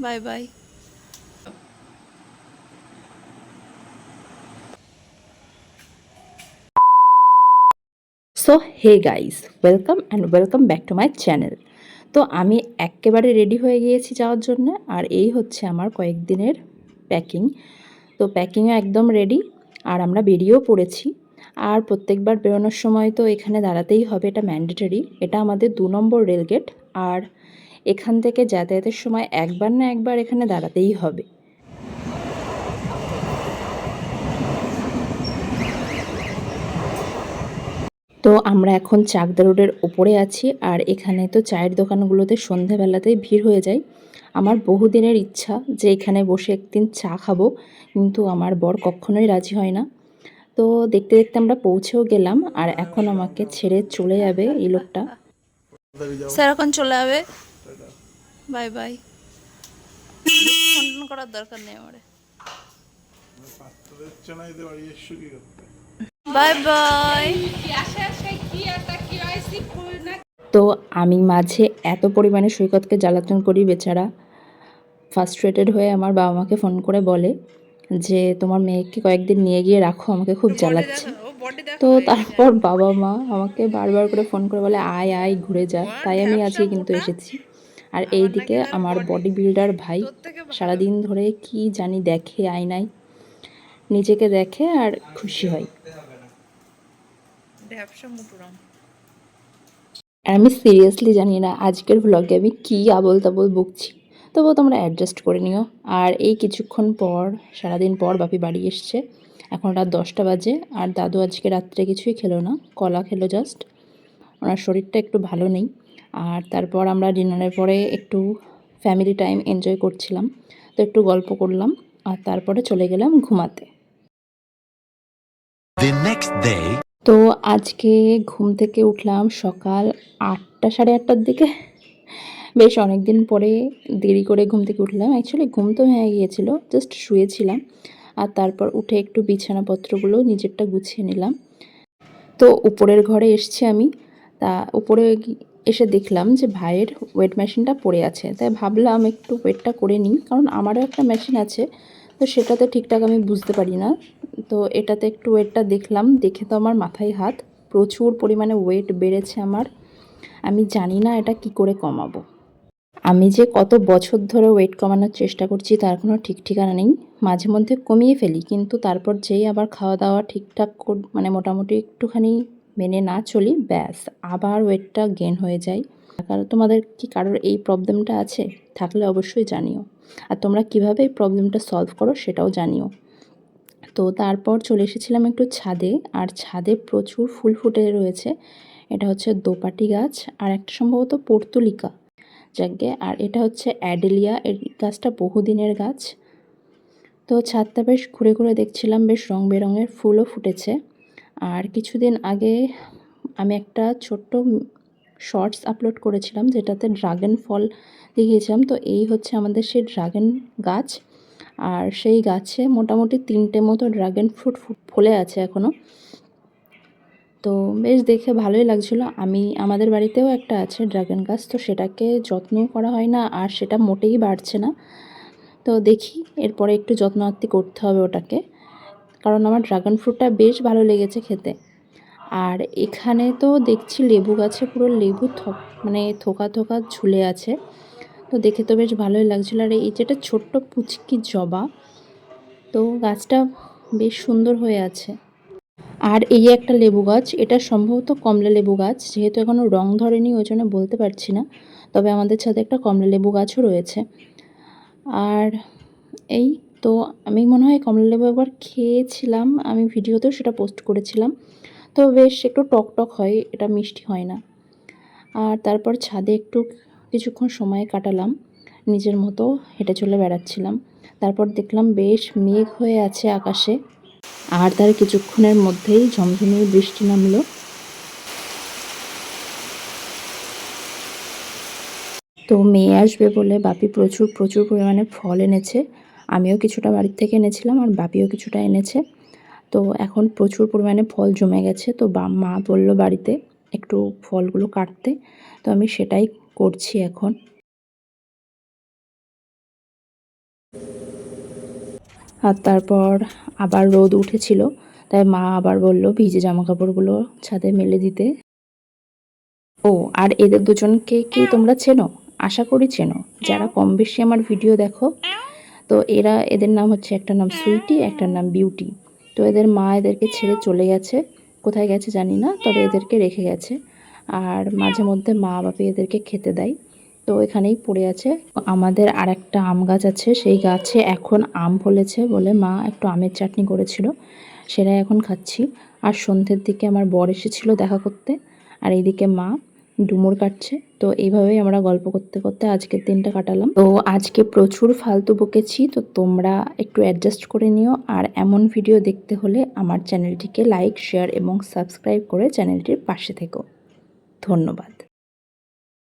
By bye. So hey guys, welcome back to my channel. তো আমি একেবারে ready হয়ে গিয়েছি যাওয়ার জন্য। আর এই হচ্ছে আমার কয়েকদিনের প্যাকিং। তো প্যাকিংও একদম রেডি, আর আমরা বেরিয়েও পড়েছি। আর প্রত্যেকবার বেরোনোর সময় তো এখানে দাঁড়াতেই হবে, এটা ম্যান্ডেটরি। এটা আমাদের 2 নম্বর রেলগেট। আর এখান থেকে যাতায়াতের সময় একবার না একবার এখানে দাঁড়াতেই হবে। তো আমরা এখন চাকদা রোডের ওপরে আছি। আর এখানে তো চায়ের দোকানগুলোতে সন্ধেবেলাতেই ভিড় হয়ে যায়। আমার বহুদিনের ইচ্ছা যে এখানে বসে একদিন চা খাবো, কিন্তু আমার বর কখনোই রাজি হয় না। তো দেখতে দেখতে আমরা পৌঁছেও গেলাম। আর এখন আমাকে ছেড়ে চলে যাবে এই লোকটা। স্যার এখন চলে যাবে। Bye bye. ফোন করার দরকার নেই আমার। Bye bye. তো আমি মাঝে এত পরিমাণে সৈকতকে জ্বালাতন করি, বেচারা ফার্স্ট্রেটেড হয়ে আমার বাবা মাকে ফোন করে বলে যে তোমার মেয়েকে কয়েকদিন নিয়ে গিয়ে রাখো, আমাকে খুব জ্বালাচ্ছে। তো তারপর বাবা মা আমাকে বারবার করে ফোন করে বলে আয় আয় ঘুরে যা। তাই আমি আজকে কিন্তু এসেছি। আর এই দিকে আমার বডি বিল্ডার ভাই সারাদিন ধরে কি জানি দেখে, আয়নায় নিজেকে দেখে আর খুশি হয়। আর আমি সিরিয়াসলি জানি না আজকের ভ্লগে আমি কী আবল তাবল বকছি, তবুও তোমরা অ্যাডজাস্ট করে নিও। আর এই কিছুক্ষণ পর, সারাদিন পর বাপি বাড়ি এসছে। এখন রাত 10টা বাজে। আর দাদু আজকে রাত্রে কিছুই খেলো না, কলা খেলো জাস্ট। ওনার শরীরটা একটু ভালো নেই। আর তারপর আমরা ডিনারের পরে একটু ফ্যামিলি টাইম এনজয় করছিলাম, তো একটু গল্প করলাম। আর তারপরে চলে গেলাম ঘুমাতে। তো আজকে ঘুম থেকে উঠলাম সকাল 8টা, সাড়ে 8টার দিকে। বেশ অনেক দিন পরে দেরি করে ঘুম থেকে উঠলাম। অ্যাকচুয়ালি ঘুম তো হয়ে গিয়েছিল, জাস্ট শুয়েছিলাম। আর তারপর উঠে একটু বিছানাপত্রগুলো নিজেরটা গুছিয়ে নিলাম। তো উপরের ঘরে এসছি আমি। তা উপরে এসে দেখলাম যে ভাইয়ের ওয়েট মেশিনটা পড়ে আছে। তাই ভাবলাম একটু ওয়েটটা করে নিই, কারণ আমারও একটা মেশিন আছে, তো সেটাতে ঠিকঠাক আমি বুঝতে পারি না। তো এটাতে একটু ওয়েটটা দেখলাম, দেখে তো আমার মাথায় হাত। প্রচুর পরিমাণে ওয়েট বেড়েছে আমার। আমি জানি না এটা কি করে কমাবো। আমি যে কত বছর ধরে ওয়েট কমানোর চেষ্টা করছি তার কোনো ঠিক ঠিকানা নেই। মাঝে মধ্যে কমিয়ে ফেলি, কিন্তু তারপর যেই আবার খাওয়া দাওয়া ঠিকঠাক মানে মোটামুটি একটুখানি মেনে না চলি, ব্যাস আবার ওয়েটটা গেইন হয়ে যায়। কারণ তোমাদের কি কারোর এই প্রবলেমটা আছে? থাকলে অবশ্যই জানিও। আর তোমরা কিভাবে এই প্রবলেমটা সলভ করো সেটাও জানিও। তো তারপর চলে এসেছিলাম একটু ছাদে। আর ছাদে প্রচুর ফুল ফুটে রয়েছে। এটা হচ্ছে দোপাটি গাছ, আর একটা সম্ভবত পর্তুলিকা, যাকে। আর এটা হচ্ছে অ্যাডেলিয়া, এই গাছটা বহুদিনের গাছ। তো ছাদটা বেশ ঘুরে ঘুরে দেখছিলাম, বেশ রং বেরঙের ফুলও ফুটেছে। আর কিছুদিন আগে আমি একটা ছোট্ট শর্টস আপলোড করেছিলাম, যেটাতে ড্রাগন ফল দেখিয়েছিলাম। তো এই হচ্ছে আমাদের সেই ড্রাগন গাছ। আর সেই গাছে মোটামুটি 3টে মতো ড্রাগন ফ্রুট ফলে আছে এখনও। তো বেশ দেখে ভালোই লাগছিলো। আমাদের বাড়িতেও একটা আছে ড্রাগন গাছ, তো সেটাকে যত্নও করা হয় না, আর সেটা মোটেই বাড়ছে না। তো দেখি এরপরে একটু যত্ন আত্তি করতে হবে ওটাকে, কারণ আমার ড্রাগন ফ্রুটটা বেশ ভালো লেগেছে খেতে। আর এখানে তো দেখছি লেবু গাছে পুরো লেবু মানে থোকা থোকা ঝুলে আছে। তো দেখে তো বেশ ভালোই লাগছিলো। আর এই যেটা ছোট্ট পুচকি জবা, তো গাছটা বেশ সুন্দর হয়ে আছে। আর এই একটা লেবু গাছ, এটা সম্ভবত কমলা লেবু গাছ, যেহেতু এখনও রং ধরেনি ওই জন্য বলতে পারছি না। তবে আমাদের ছাদে একটা কমলা লেবু গাছও রয়েছে। আর এই তো আমি মনে হয় কমলা লেবু একবার খেয়েছিলাম, আমি ভিডিওতেও সেটা পোস্ট করেছিলাম। তো বেশ একটু টক টক হয়, এটা মিষ্টি হয় না। আর তারপর ছাদে একটু কিছুক্ষণ সময় কাটালাম, নিজের মতো হেঁটে চলে বেড়াচ্ছিলাম। তারপর দেখলাম বেশ মেঘ হয়ে আছে আকাশে। আর তার কিছুক্ষণের মধ্যেই ঝমঝমিয়ে বৃষ্টি নামলো। তো মেয়ে আসবে বলে বাপি প্রচুর প্রচুর পরিমাণে ফল এনেছে। আমিও কিছুটা বাড়ির থেকে এনেছিলাম, আর বাপিও কিছুটা এনেছে। তো এখন প্রচুর পরিমাণে ফল জমে গেছে। তো মা বললো বাড়িতে একটু ফলগুলো কাটতে, তো আমি সেটাই করছি এখন। আর তারপর আবার রোদ উঠেছিল, তাই মা আবার বলল ভিজে জামা কাপড়গুলো ছাদে মেলে দিতে। ও আর এদের দুজনকে কি তোমরা চেনো? আশা করি চেনো, যারা কম বেশি আমার ভিডিও দেখো। তো এদের নাম হচ্ছে, একটার নাম সুইটি, একটার নাম বিউটি। তো এদের মা এদেরকে ছেড়ে চলে গেছে, কোথায় গেছে জানি না, তবে এদেরকে রেখে গেছে। আর মাঝে মধ্যে মা বাপি এদেরকে খেতে দেয়, তো এখানেই পড়ে আছে। আমাদের আর একটা আম গাছ আছে, সেই গাছে এখন আম ফলেছে বলে মা একটু আমের চাটনি করেছিল, সেটাই এখন খাচ্ছি। আর সন্ধ্যের দিকে আমার বর এসেছিল দেখা করতে, আর এইদিকে মা ডুমুর কাটছে। তো এইভাবেই আমরা গল্প করতে করতে আজকের দিনটা কাটালাম। তো আজকে প্রচুর ফালতু বকেছি, তো তোমরা একটু অ্যাডজাস্ট করে নিও। আর এমন ভিডিও দেখতে হলে আমার চ্যানেলটিকে লাইক, শেয়ার এবং সাবস্ক্রাইব করে চ্যানেলটির পাশে থেকো। ধন্যবাদ।